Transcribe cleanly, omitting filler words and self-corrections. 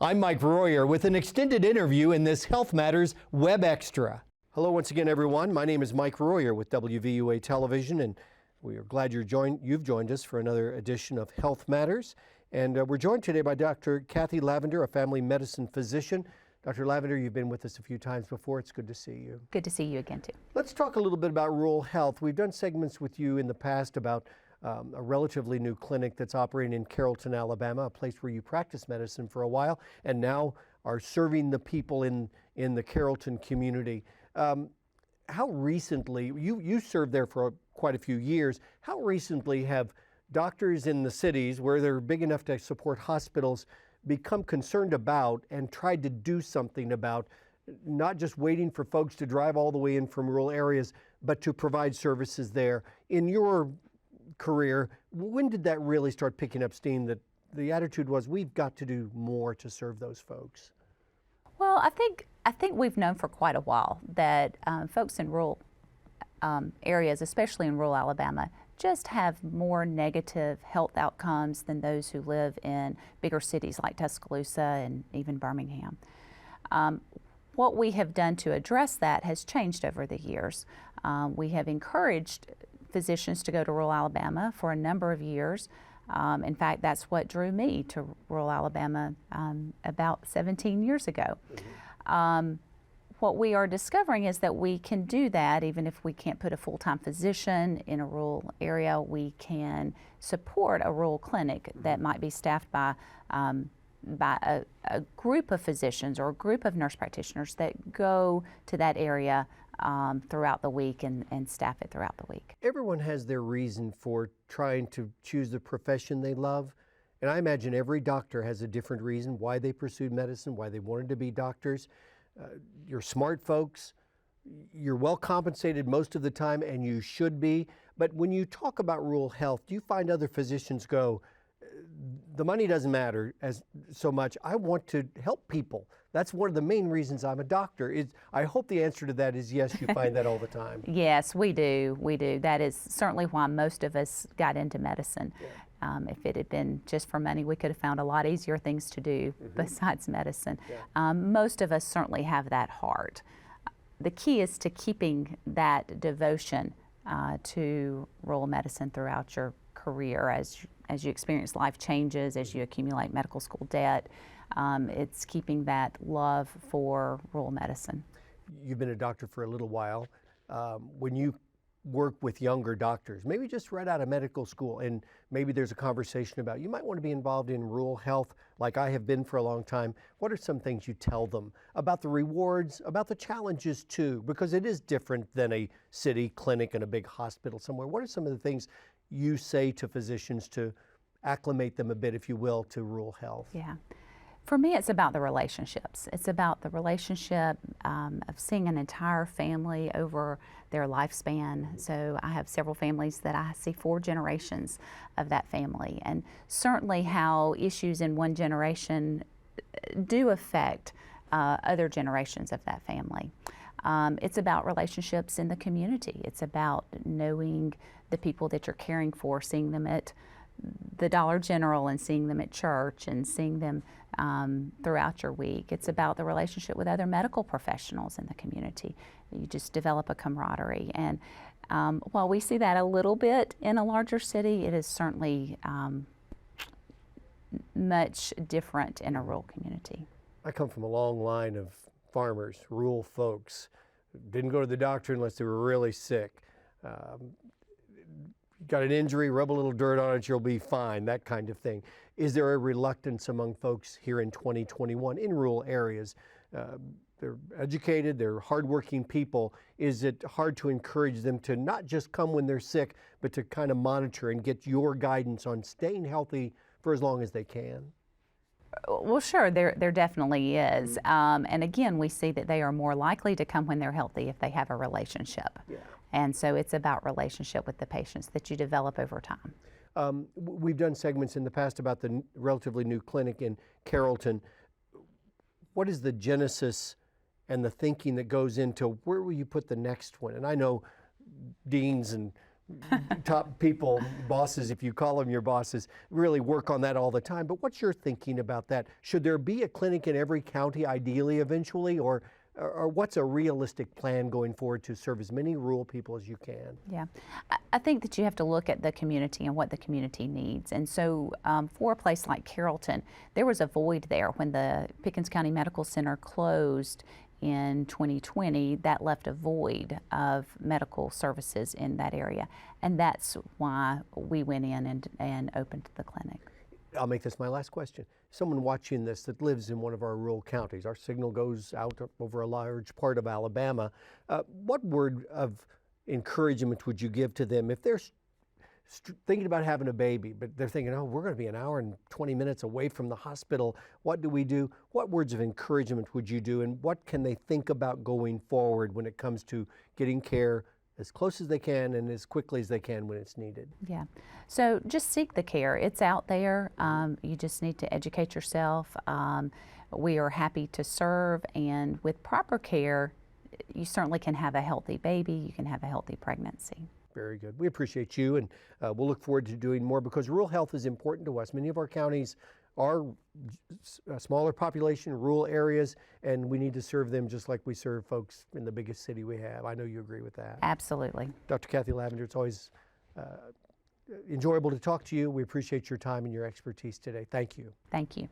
I'm Mike Royer with an extended interview in this Health Matters Web Extra. Hello once again, everyone. My name is Mike Royer with WVUA Television, and we are glad you've joined us for another edition of Health Matters. And we're joined today by Dr. Kathy Lavender, a family medicine physician. Dr. Lavender, you've been with us a few times before. It's good to see you. Good to see you again, too. Let's talk a little bit about rural health. We've done segments with you in the past about a relatively new clinic that's operating in Carrollton, Alabama, a place where you practiced medicine for a while and now are serving the people in the Carrollton community. How recently, you served there for quite a few years, how recently have doctors in the cities where they're big enough to support hospitals become concerned about and tried to do something about not just waiting for folks to drive all the way in from rural areas, but to provide services there? In your career, when did that really start picking up steam, that the attitude was we've got to do more to serve those folks? Well, I think we've known for quite a while that folks in rural areas, especially in rural Alabama, just have more negative health outcomes than those who live in bigger cities like Tuscaloosa and even Birmingham. What we have done to address that has changed over the years. We have encouraged physicians to go to rural Alabama for a number of years. In fact, that's what drew me to rural Alabama about 17 years ago. What we are discovering is that we can do that even if we can't put a full-time physician in a rural area. We can support a rural clinic that might be staffed by a group of physicians or a group of nurse practitioners that go to that area throughout the week and staff it throughout the week. Everyone has their reason for trying to choose the profession they love. And I imagine every doctor has a different reason why they pursued medicine, why they wanted to be doctors. You're smart folks, you're well compensated most of the time, and you should be. But when you talk about rural health, do you find other physicians go, the money doesn't matter as so much, I want to help people? That's one of the main reasons I'm a doctor. I hope the answer to that is yes, you find that all the time. Yes, we do. That is certainly why most of us got into medicine. Yeah. If it had been just for money, we could have found a lot easier things to do besides medicine. Yeah. Most of us certainly have that heart. The key is to keeping that devotion to rural medicine throughout your career as you experience life changes, as you accumulate medical school debt. It's keeping that love for rural medicine. You've been a doctor for a little while. When you work with younger doctors, maybe just right out of medical school, and maybe there's a conversation about you might want to be involved in rural health like I have been for a long time, what are some things you tell them about the rewards, about the challenges too? Because it is different than a city clinic and a big hospital somewhere. What are some of the things you say to physicians to acclimate them a bit, if you will, to rural health? Yeah. For me, it's about the relationships. It's about the relationship of seeing an entire family over their lifespan. So I have several families that I see 4 generations of that family, and certainly how issues in one generation do affect other generations of that family. It's about relationships in the community. It's about knowing the people that you're caring for, seeing them at the Dollar General and seeing them at church and seeing them throughout your week. It's about the relationship with other medical professionals in the community. You just develop a camaraderie. And while we see that a little bit in a larger city, it is certainly much different in a rural community. I come from a long line of farmers, rural folks. Didn't go to the doctor unless they were really sick. Got an injury, rub a little dirt on it, you'll be fine, that kind of thing. Is there a reluctance among folks here in 2021 in rural areas? They're educated, they're hardworking people. Is it hard to encourage them to not just come when they're sick, but to kind of monitor and get your guidance on staying healthy for as long as they can? Well, sure, there definitely is. And again, we see that they are more likely to come when they're healthy if they have a relationship. Yeah. And so it's about relationship with the patients that you develop over time. We've done segments in the past about the relatively new clinic in Carrollton. What is the genesis and the thinking that goes into where will you put the next one? And I know deans and top people, bosses, if you call them your bosses, really work on that all the time. But what's your thinking about that? Should there be a clinic in every county ideally eventually, or what's a realistic plan going forward to serve as many rural people as you can? Yeah, I think that you have to look at the community and what the community needs. And so for a place like Carrollton, there was a void there when the Pickens County Medical Center closed in 2020. That left a void of medical services in that area. And that's why we went in and opened the clinic. I'll make this my last question. Someone watching this that lives in one of our rural counties, our signal goes out over a large part of Alabama. What word of encouragement would you give to them if they're thinking about having a baby, but they're thinking, oh, we're going to be an hour and 20 minutes away from the hospital. What do we do? What words of encouragement would you do, and what can they think about going forward when it comes to getting care as close as they can and as quickly as they can when it's needed? Yeah, so just seek the care. It's out there. You just need to educate yourself. We are happy to serve, and with proper care, you certainly can have a healthy baby. You can have a healthy pregnancy. Very good. We appreciate you, and we'll look forward to doing more because rural health is important to us. Many of our counties are a smaller population, rural areas, and we need to serve them just like we serve folks in the biggest city we have. I know you agree with that. Absolutely. Dr. Kathy Lavender, it's always enjoyable to talk to you. We appreciate your time and your expertise today. Thank you. Thank you.